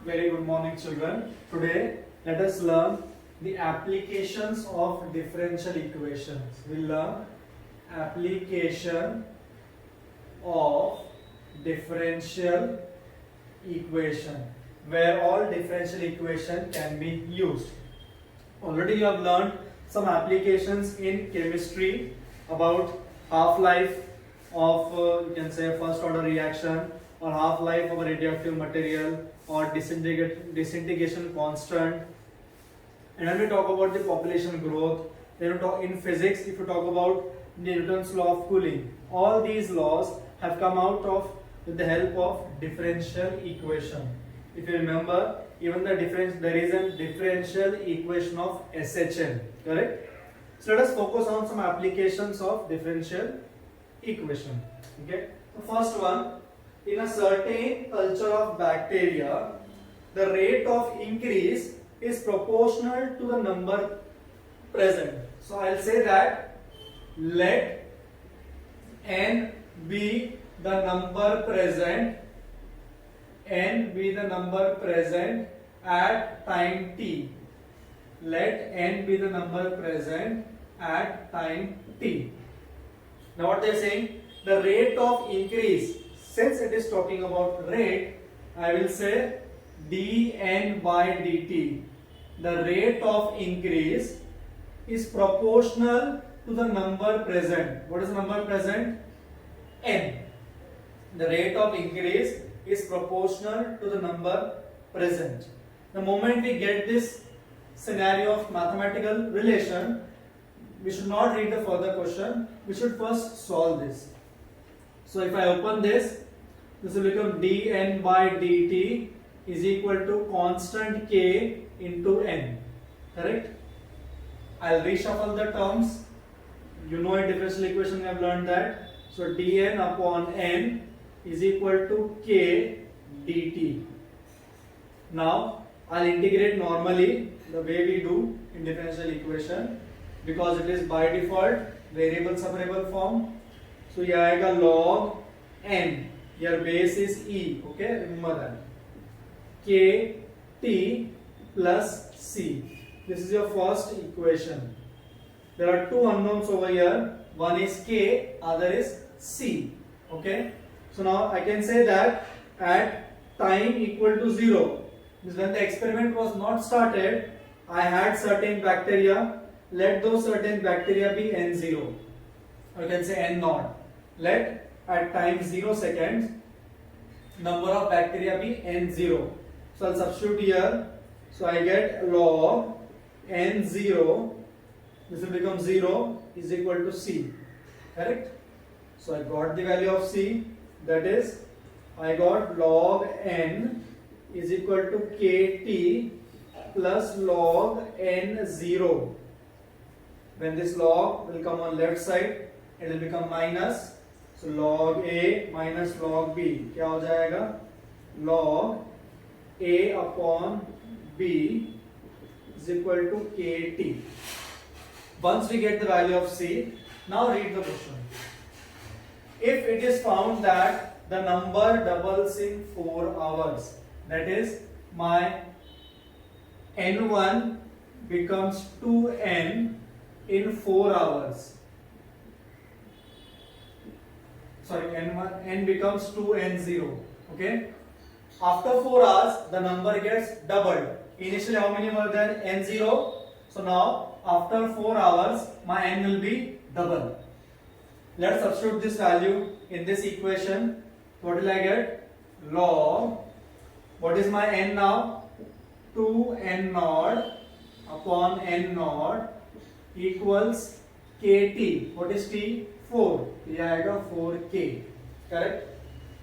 Very good morning, children. Today, let us learn the applications of differential equations. We'll learn application of differential equation, where all differential equation can be used. Already you have learned some applications in chemistry about half-life of you can say first order reaction, or half-life of a radioactive material, or disintegration constant. And when we talk about the population growth, then we talk in physics, if you talk about Newton's law of cooling, all these laws have come out of with the help of differential equation. If you remember, even the difference, there is a differential equation of SHL, correct? So let us focus on some applications of differential equation. Okay, the first one, in a certain culture of bacteria, the rate of increase is proportional to the number present. So I'll say that let n be the number present, n be the number present at time t. Let n be the number present at time t. Now what they are saying, the rate of increase, since it is talking about rate, I will say dn by dt. The rate of increase is proportional to the number present. What is the number present? N. The rate of increase is proportional to the number present. The moment we get this scenario of mathematical relation, we should not read the further question. We should first solve this. So if I open this will become dn by dt is equal to constant k into n. Correct? I'll reshuffle the terms. You know in differential equation we have learned that. So dn upon n is equal to k dt. Now I'll integrate normally the way we do in differential equation, because it is by default variable separable form. So ये आएगा log n, your base is e, okay, remember that, k t plus c. This is your first equation. There are two unknowns over here, one is k, other is c, okay. So now I can say that at time equal to 0, means when the experiment was not started, I had certain bacteria. Let those certain bacteria be n0, or you can say n0. Let at time 0 seconds number of bacteria be n0. So I'll substitute here. So I get log n0, this will become 0, is equal to c, correct? So I got the value of c, that is I got log n is equal to kt plus log n0. When this log will come on left side, it will become minus. So log a minus log b क्या हो जाएगा? Log a upon b is equal to kt. Once we get the value of c, now read the question. If it is found that the number doubles in 4 hours, that is my n1 becomes 2n in 4 hours. Sorry, n becomes 2n0. Okay. After 4 hours, the number gets doubled. Initially, how many were there? n0. So now, after 4 hours, my n will be double. Let's substitute this value in this equation. What will I get? Log. What is my n now? 2n0 upon n0 equals kt. What is t? 4. ये आएगा 4k. Correct?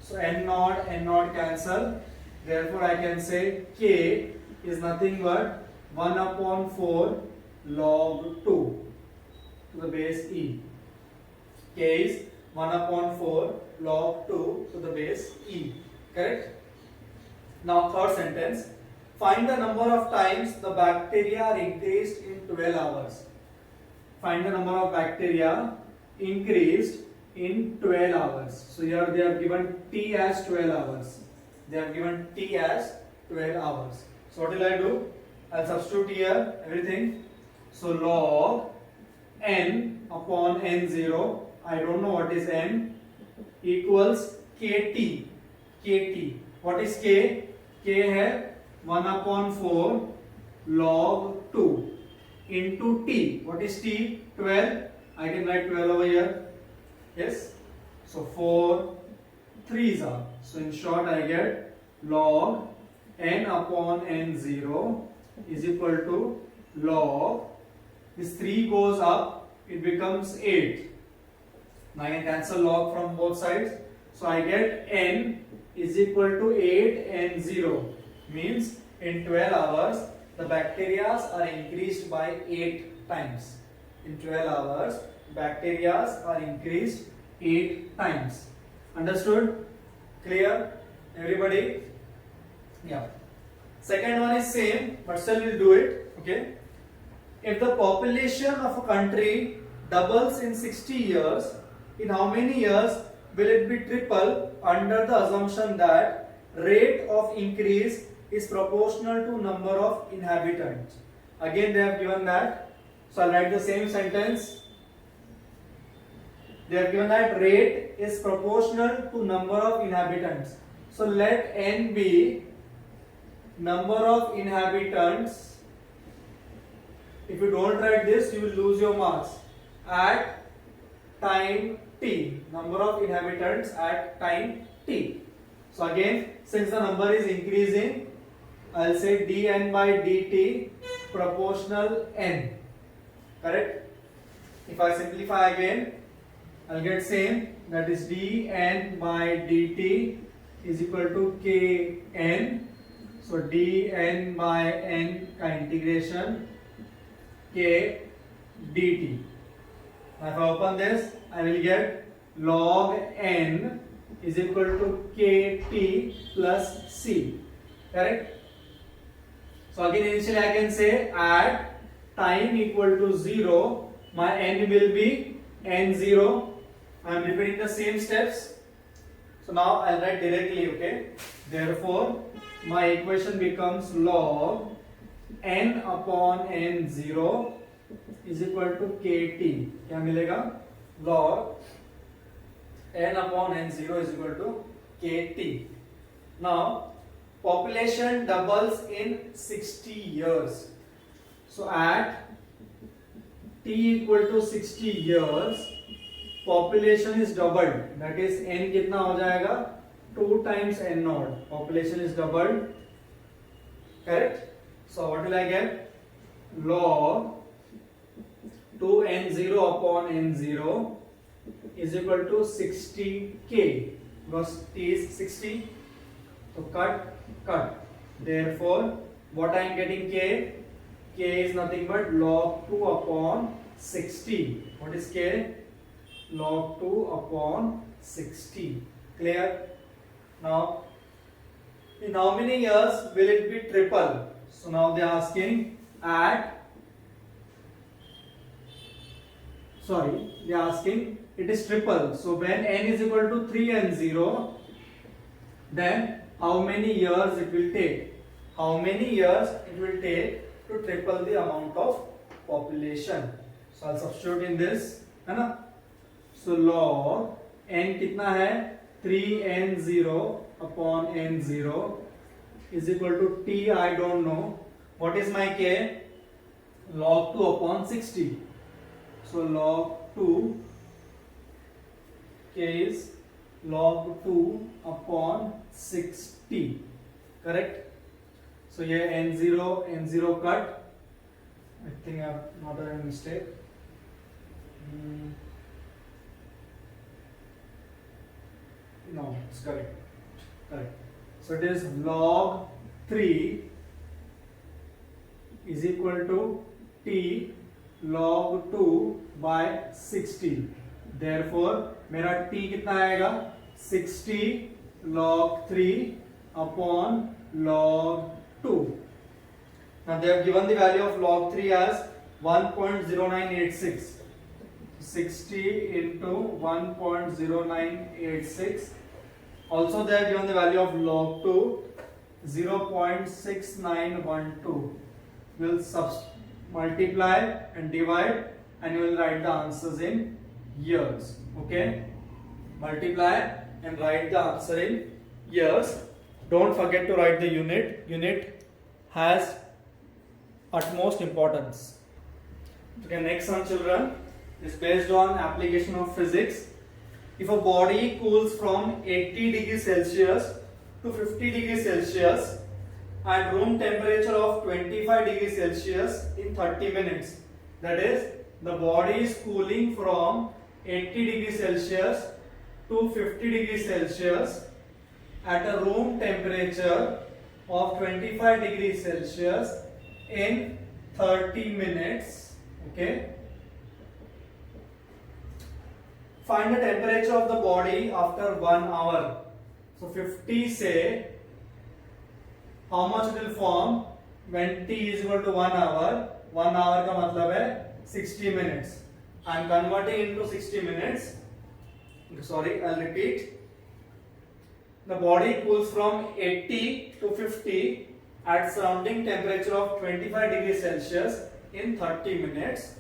So n0 cancel. Therefore I can say k is nothing but 1 upon 4 log 2 to the base e. K is 1 upon 4 log 2 to the base e. Correct? Now third sentence. Find the number of times the bacteria are increased in 12 hours. Find the number of bacteria increased in 12 hours. So here they have given t as 12 hours. They have given t as 12 hours. So what will I do? I'll substitute here everything. So log n upon n0, I don't know what is n, equals kt. kt. What is k? K है 1 upon 4 log 2 into t. What is t? 12. I can write 12 over here. Yes. So 4 3s are. So in short I get log n upon n0 is equal to log, this 3 goes up, it becomes 8. Now I can cancel log from both sides. So I get n is equal to 8 n0. Means in 12 hours the bacteria are increased by 8 times. In 12 hours bacteria are increased 8 times. Understood? Clear? Everybody? Yeah. Second one is same, but still we'll do it. Okay. If the population of a country doubles in 60 years, in how many years will it be triple under the assumption that rate of increase is proportional to number of inhabitants? Again they have given that. So I'll write the same sentence. They have given that rate is proportional to number of inhabitants. So let n be number of inhabitants. If you don't write this, you will lose your marks. At time t, number of inhabitants at time t. So again, since the number is increasing, I'll say dn by dt proportional n. Correct? If I simplify again, I'll get same, that is dn by dt is equal to kn. So dn by n का integration k dt. Now if I open this, I will get log n is equal to kt plus c. Correct? So again initially I can say at time equal to 0, my n will be n0. I am repeating the same steps. So now I'll write directly, okay? Therefore, my equation becomes log n upon n0 is equal to kt. क्या मिलेगा? Log n upon n0 is equal to kt. Now, population doubles in 60 years. So at t equal to 60 years, population is doubled. That is n कितना हो जाएगा? 2 times n naught. Population is doubled. Correct? So what will I get? Log 2n0 upon n0 is equal to 60k. Because t is 60. So cut. Therefore, what I am getting k? K is nothing but log 2 upon 60. What is k? Log 2 upon 60. Clear? Now, in how many years will it be triple? So now they are asking they are asking it is triple. So when n is equal to 3 and 0, then how many years it will take? How many years it will take to triple the amount of population? So I'll substitute in this, है ना? So log n कितना है? 3n0 upon n0 is equal to t. I don't know. What is my k? Log 2 upon 60. So log 2 k is log 2 upon 60. Correct? So here n0 cut. I think I have not done a mistake. No, it's correct. Correct. So it is log 3 is equal to t log 2 by 60. Therefore, मेरा t कितना आएगा? 60 log 3 upon log 2. Now they have given the value of log 3 as 1.0986. 60 into 1.0986. Also they have given the value of log 2 0.6912. We'll multiply and divide, and you will write the answers in years. Okay, multiply and write the answer in years. Don't forget to write the unit. Unit has utmost importance. Okay, next one, children, is based on application of physics. If a body cools from 80 degrees Celsius to 50 degrees Celsius at room temperature of 25 degrees Celsius in 30 minutes, that is, the body is cooling from 80 degrees Celsius to 50 degrees Celsius at a room temperature of 25 degrees Celsius in 30 minutes. Okay. Find the temperature of the body after 1 hour. So 50 say, how much it will form when t is equal to 1 hour. 1 hour का मतलब है 60 minutes. I am converting into 60 minutes. Sorry, I'll repeat. The body cools from 80 to 50 at surrounding temperature of 25 degrees Celsius in 30 minutes.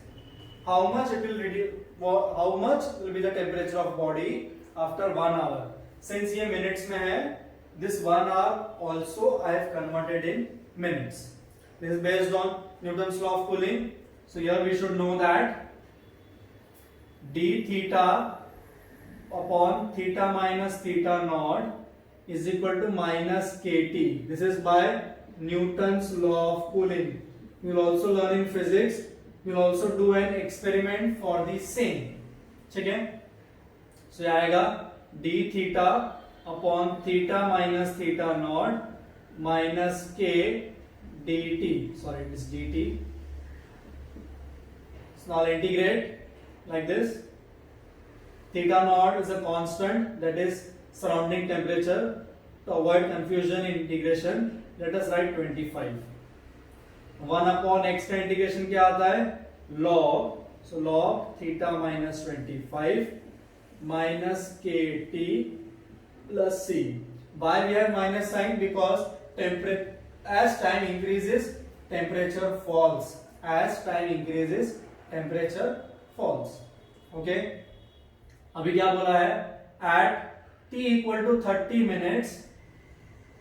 How much it will reduce? How much will be the temperature of body after 1 hour? Since ये minutes में है, this 1 hour also I have converted in minutes. This is based on Newton's law of cooling. So here we should know that d theta upon theta minus theta naught is equal to minus kt. This is by Newton's law of cooling. You will also learn in physics. You will also do an experiment for the same. ठीक है? So आएगा d theta upon theta minus theta naught minus k dt. Sorry, it is dt. So now I'll integrate like this. Theta naught is a constant, that is surrounding temperature. To avoid confusion in integration, let us write 25. 1 upon x का integration क्या आता है? log. So log theta minus 25 minus kt plus c. Why we have minus sign? Because as time increases, temperature falls. As time increases, temperature falls. Okay. अभी क्या बोला है? At t equal to 30 minutes,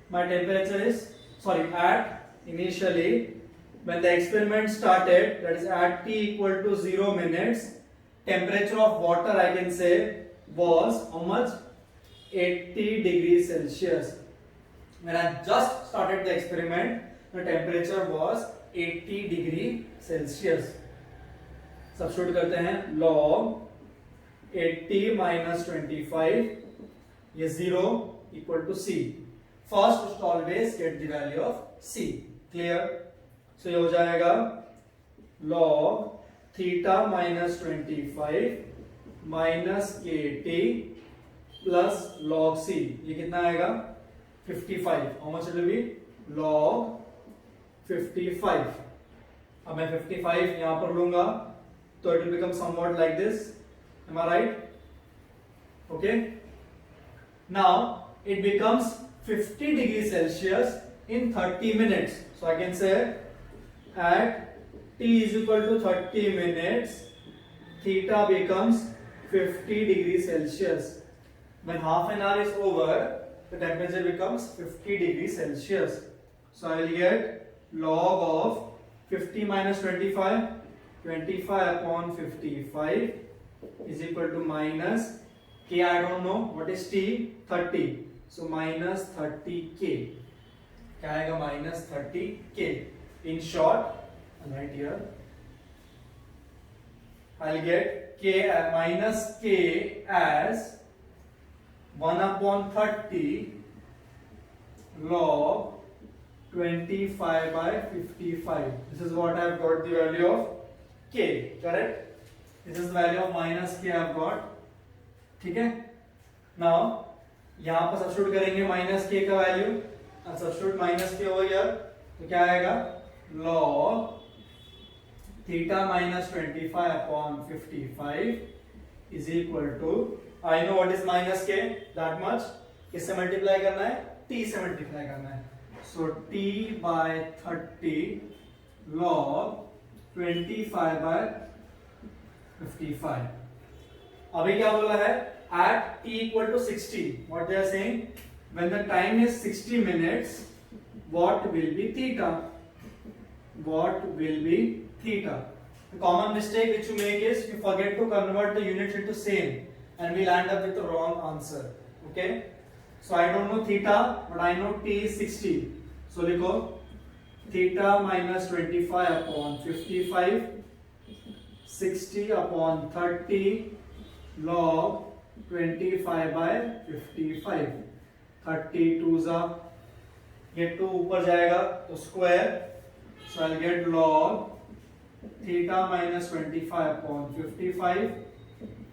my temperature is at initially when the experiment started, that is at t equal to 0 minutes, temperature of water I can say was how much? 80 degrees Celsius. When I just started the experiment, the temperature was 80 degree Celsius. Substitute करते हैं log 80 minus 25, ये 0 equal to c. First we should always get the value of c. Clear? So ये हो जाएगा log theta minus 25 minus kt plus log c. ये कितना आएगा? 55. How much it will be? Log 55. अब मैं 55 यहाँ पर लूंगा तो it will become somewhat like this. Am I right? Okay. Now it becomes 50 degrees Celsius in 30 minutes. So I can say at t is equal to 30 minutes, theta becomes 50 degrees Celsius. When half an hour is over, the temperature becomes 50 degrees Celsius. So I will get log of 50 minus 25, 25 upon 55 is equal to minus k, I don't know, what is t? 30. So minus 30k. क्या आएगा? Minus 30k. In short, I'll write here, I'll get k minus k as 1 upon 30 log 25 by 55. This is what I have got the value of k, correct? This is the value of minus k I have got. ठीक है? Now यहाँ पर substitute करेंगे minus k का value. Substitute minus k over here, तो क्या आएगा? log theta minus 25 upon 55 is equal to, I know what is minus k, that much. किससे मल्टीप्लाई करना है? t से मल्टीप्लाई करना है. So t by 30 log 25 by 55. अभी क्या बोला है? At t equal to 60. What they are saying? When the time is 60 minutes, what will be theta? What will be theta? The common mistake which you make is you forget to convert the units into same, and we'll end up with the wrong answer. Okay? So I don't know theta, but I know t is 60. So लिखो theta minus 25 upon 55, 60 upon 30 log 25 by 55. 32 जा, ये 2 ऊपर जाएगा तो square, so I'll get log theta minus 25 upon 55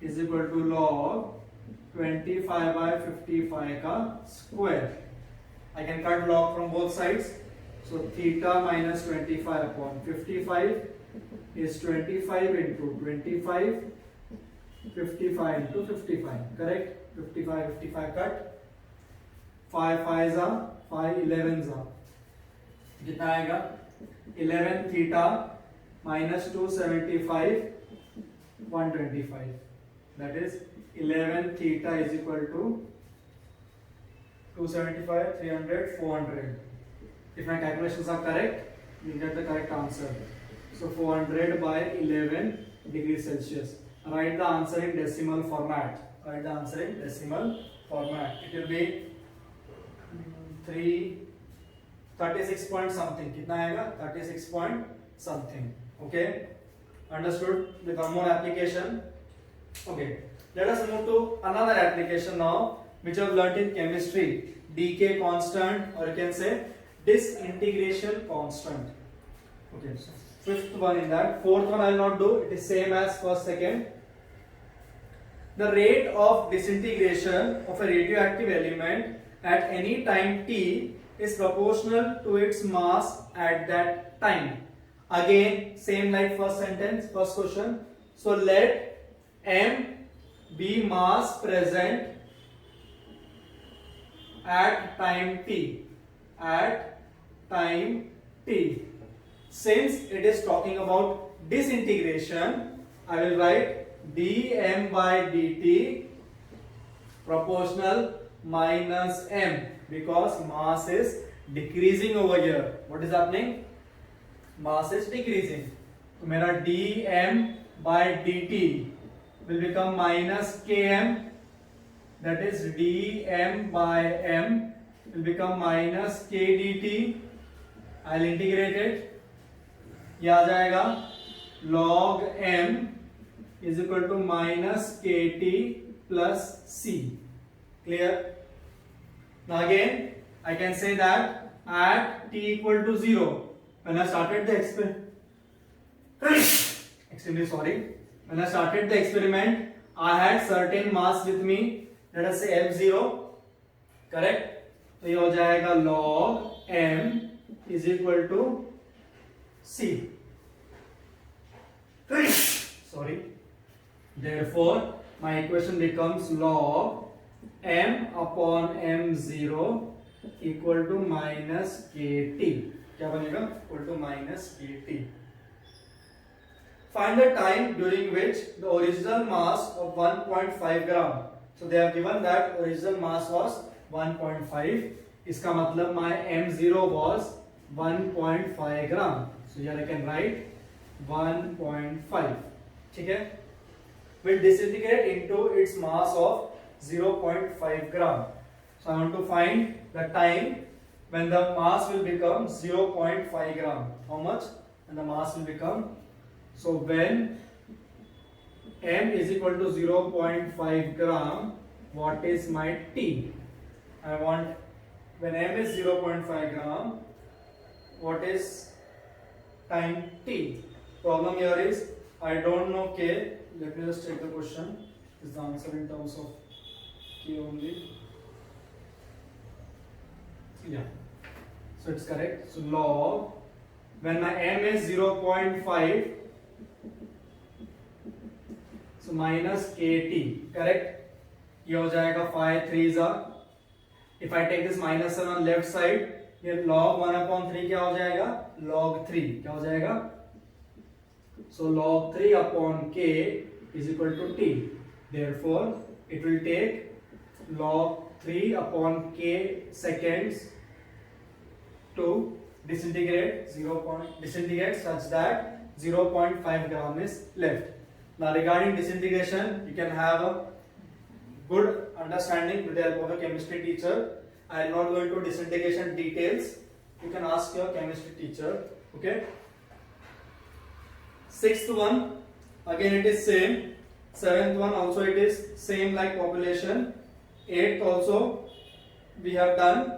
is equal to log 25 by 55 का square. I can cut log from both sides, so theta minus 25 upon 55 is 25 into 25, 55 into 55, correct? 55 55 cut, 5 5 are 5 11 are, कितना आएगा? 11 theta minus 275 125, that is 11 theta is equal to 275 300 400. If my calculations are correct, you get the correct answer. So 400 by 11 degrees Celsius. Write the answer in decimal format. Write the answer in decimal format. It will be 36 point something. कितना आएगा? 36 point something. Okay, understood? With one more application. Okay, let us move to another application now, which I have learnt in chemistry. Decay constant, or you can say disintegration constant. Okay, so fifth one in that. Fourth one I will not do. It is same as first, second. The rate of disintegration of a radioactive element at any time t is proportional to its mass at that time. Again, same like first sentence, first question. So let m be mass present at time t. At time t. Since it is talking about disintegration, I will write dm by dt proportional minus m, because mass is decreasing over here. What is happening? Mass is decreasing. So मेरा dm by dt will become minus km, that is dm by m will become minus k dt. I'll integrate it. ये आ जाएगा log m is equal to minus kt plus c. Clear? Now again I can say that at t equal to 0, when I started the experiment, extremely sorry, when I started the experiment, I had certain mass with me, let us say f0, correct? तो ये हो जाएगा log m is equal to c. Sorry. Therefore, my equation becomes log m upon m0 equal to minus kt. क्या बनेगा? Equal to minus kt. Find the time during which the original mass of 1.5 gram. So they have given that original mass was 1.5. इसका मतलब my m0 was 1.5 gram. So here I can write 1.5. ठीक है? Will disintegrate into its mass of 0.5 gram. So I want to find the time when the mass will become 0.5 gram. How much? And the mass will become. So when m is equal to 0.5 gram, what is my t? I want when m is 0.5 gram, what is time t? Problem here is I don't know k. Let me just check the question. Is the answer in terms of k only? Yeah. So it's correct. So log when my m is 0.5, so minus kt, correct? ये हो जाएगा 5 3s are. If I take this minus 1 on left side, ये log 1/3 क्या हो जाएगा, log 3 क्या हो जाएगा, so log 3 upon k is equal to t, therefore it will take log 3 upon k seconds to disintegrate such that 0.5 gram is left. Now regarding disintegration, you can have a good understanding with the help of a chemistry teacher. I am not going to disintegration details. You can ask your chemistry teacher. Okay. Sixth one, again it is same. Seventh one also it is same like population. Eighth also we have done.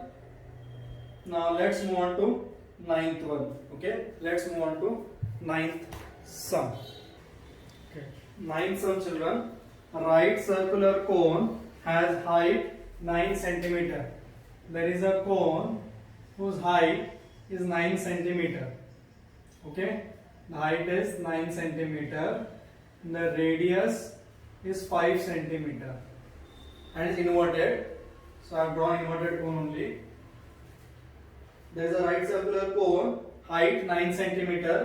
Now let's move on to ninth one. Okay. Let's move on to ninth sum. Okay. Ninth sum, children. A right circular cone has height 9 centimeter. There is a cone whose height is 9 centimeter. Okay, the height is 9 centimeter. The radius is 5 centimeter, and is inverted. So I have drawn inverted cone only. There is a right circular cone, height 9 centimeter,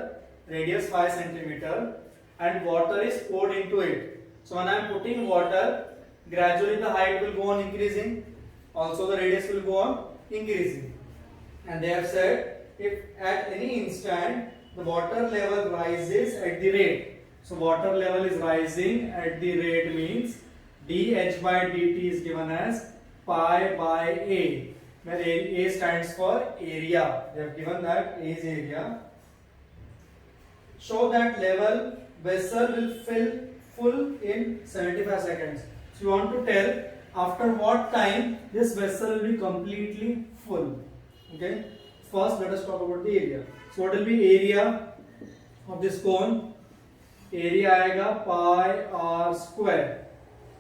radius 5 centimeter, and water is poured into it. So when I am putting water, gradually the height will go on increasing, also the radius will go on increasing. And they have said if at any instant the water level rises at the rate, so water level is rising at the rate means dH by dt is given as pi by A, where A stands for area. They have given that A is area. Show that level vessel will fill full in 75 seconds. So you want to tell after what time this vessel will be completely full. Okay. First let us talk about the area. So what will be area of this cone? Area आएगा pi r square.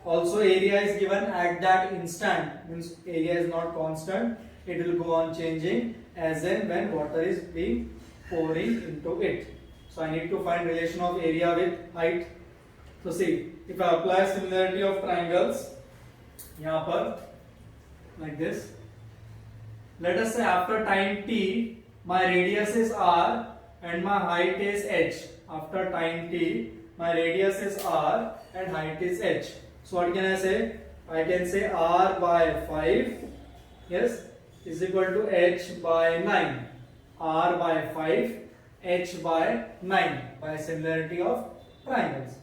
Also area is given at that instant, means area is not constant. It will go on changing as and when water is being pouring into it. So I need to find relation of area with height. So see, if I apply similarity of triangles, यहाँ पर like this. Let us say after time t, my radius is r and my height is h. After time t, my radius is r and height is h. So what can I say? I can say r by 5, yes, is equal to h by 9. R by 5, h by 9 by similarity of triangles.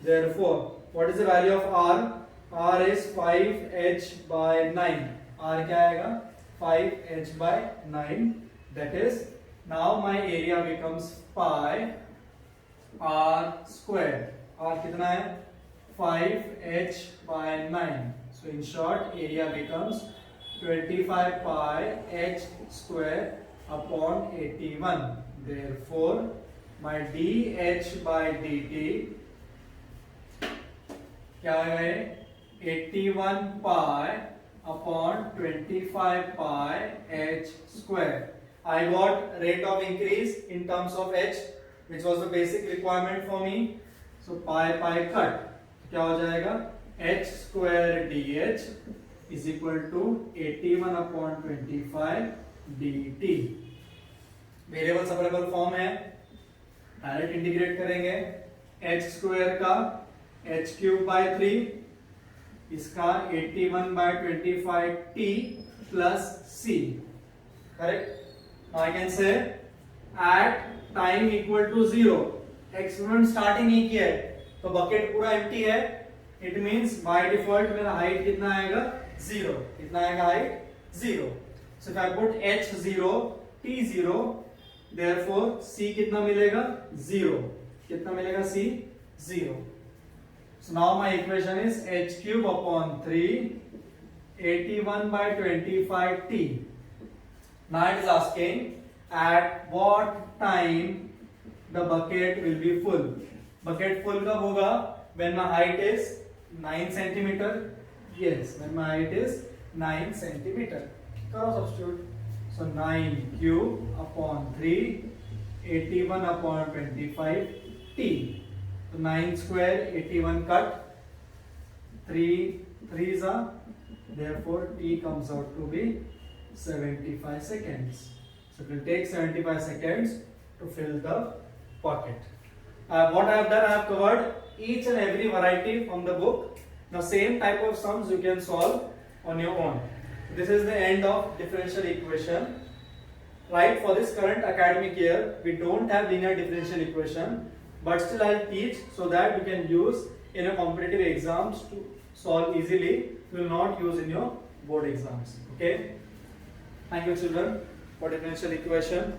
Therefore, what is the value of r? R is 5h by 9. R क्या आएगा? 5h by 9. That is, now my area becomes pi r square. R कितना है? 5h by 9. So in short, area becomes 25 pi h square upon 81. Therefore, my dH by dt क्या है? 81 pi upon 25 pi h square. I got rate of increase in terms of h, which was the basic requirement for me. So pi cut. क्या हो जाएगा? h square dh is equal to 81 upon 25 dt. Variable separable form है, direct integrate करेंगे. h square का h cube by 3, इसका 81 by 25 t plus c. Correct? Now I can say at time equal to 0, experiment starting नहीं किया है तो bucket पूरा empty है. इट मींस बाय डिफॉल्ट मेरा हाइट कितना आएगा? 0. कितना आएगा height? 0. So if I put h 0 t 0, therefore c कितना मिलेगा? 0. कितना मिलेगा c? 0. So now my equation is h cube upon 3, 81 by 25 t. Now it is asking at what time the bucket will be full. Bucket full कब होगा? When my height is 9 centimeter. Yes, when my height is 9 centimeter. करो substitute. So 9 cube upon 3, 81 upon 25 t. So 9 square 81 cut, 3 3s are, therefore t comes out to be 75 seconds. So it will take 75 seconds to fill the pocket. What I have done, I have covered each and every variety from the book. Now same type of sums you can solve on your own. This is the end of differential equation. Right, for this current academic year, we don't have linear differential equation, but still I'll teach so that you can use in your competitive exams to solve easily. You will not use in your board exams. Okay. Thank you children for differential equation.